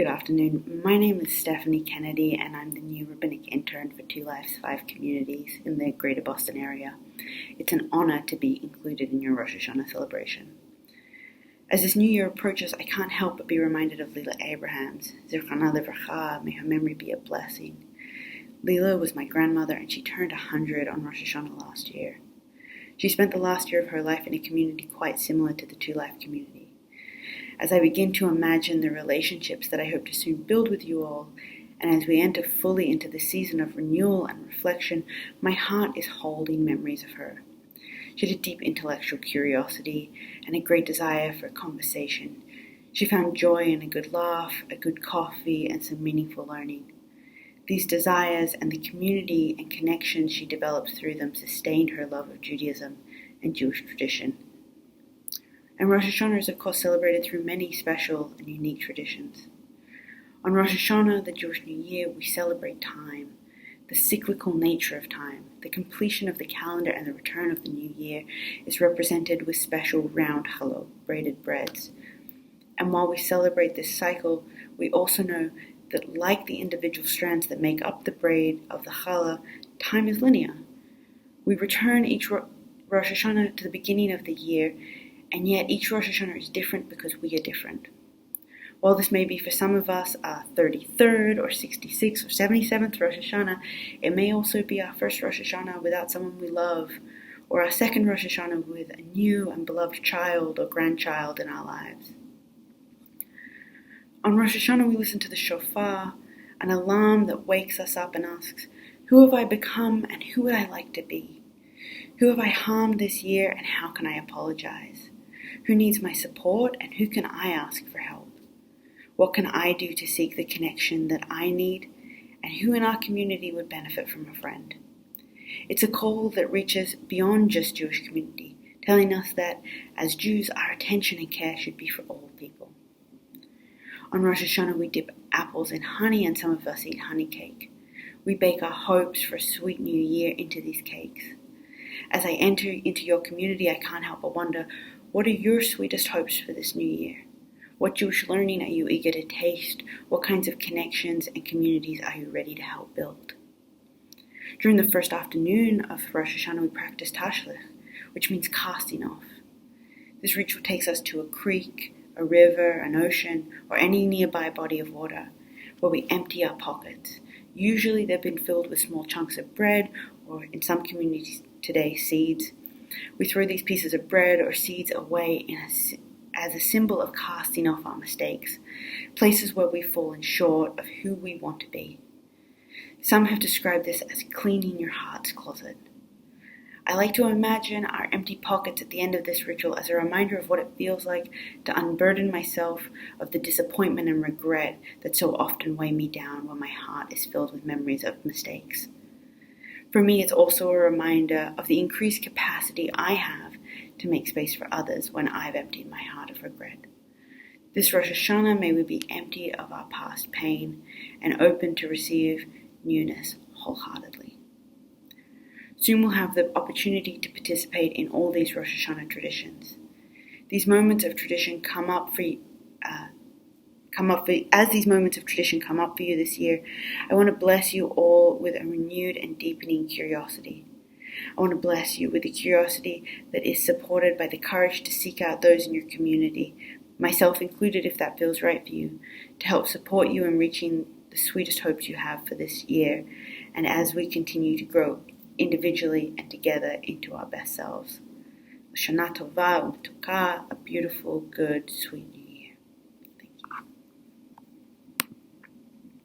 Good afternoon. My name is Stephanie Kennedy, and I'm the new rabbinic intern for Two Lives, Five Communities in the greater Boston area. It's an honor to be included in your Rosh Hashanah celebration. As this new year approaches, I can't help but be reminded of Lila Abrahams. Zichrona Livracha, may her memory be a blessing. Lila was my grandmother, and she turned 100 on Rosh Hashanah last year. She spent the last year of her life in a community quite similar to the Two Life community. As I begin to imagine the relationships that I hope to soon build with you all, and as we enter fully into the season of renewal and reflection, my heart is holding memories of her. She had a deep intellectual curiosity and a great desire for conversation. She found joy in a good laugh, a good coffee, and some meaningful learning. These desires and the community and connections she developed through them sustained her love of Judaism and Jewish tradition. And Rosh Hashanah is, of course, celebrated through many special and unique traditions. On Rosh Hashanah, the Jewish New Year, we celebrate time, the cyclical nature of time. The completion of the calendar and the return of the new year is represented with special round challah, braided breads. And while we celebrate this cycle, we also know that like the individual strands that make up the braid of the challah, time is linear. We return each Rosh Hashanah to the beginning of the year, and yet each Rosh Hashanah is different because we are different. While this may be for some of us our 33rd or 66th or 77th Rosh Hashanah, it may also be our first Rosh Hashanah without someone we love, or our second Rosh Hashanah with a new and beloved child or grandchild in our lives. On Rosh Hashanah we listen to the shofar, an alarm that wakes us up and asks, who have I become and who would I like to be? Who have I harmed this year and how can I apologize? Who needs my support and who can I ask for help? What can I do to seek the connection that I need? And who in our community would benefit from a friend? It's a call that reaches beyond just Jewish community, telling us that as Jews, our attention and care should be for all people. On Rosh Hashanah, we dip apples in honey and some of us eat honey cake. We bake our hopes for a sweet new year into these cakes. As I enter into your community, I can't help but wonder, what are your sweetest hopes for this new year? What Jewish learning are you eager to taste? What kinds of connections and communities are you ready to help build? During the first afternoon of Rosh Hashanah, we practice tashlich, which means casting off. This ritual takes us to a creek, a river, an ocean, or any nearby body of water, where we empty our pockets. Usually they've been filled with small chunks of bread, or in some communities today, seeds. We throw these pieces of bread or seeds away as a symbol of casting off our mistakes, places where we've fallen short of who we want to be. Some have described this as cleaning your heart's closet. I like to imagine our empty pockets at the end of this ritual as a reminder of what it feels like to unburden myself of the disappointment and regret that so often weigh me down when my heart is filled with memories of mistakes. For me, it's also a reminder of the increased capacity I have to make space for others when I've emptied my heart of regret. This Rosh Hashanah, may we be empty of our past pain and open to receive newness wholeheartedly. Soon we'll have the opportunity to participate in all these Rosh Hashanah traditions. These moments of tradition as these moments of tradition come up for you this year, I want to bless you all with a renewed and deepening curiosity. I want to bless you with a curiosity that is supported by the courage to seek out those in your community, myself included if that feels right for you, to help support you in reaching the sweetest hopes you have for this year, and as we continue to grow individually and together into our best selves. Hashanah Tova U'Mtuka, a beautiful, good, sweet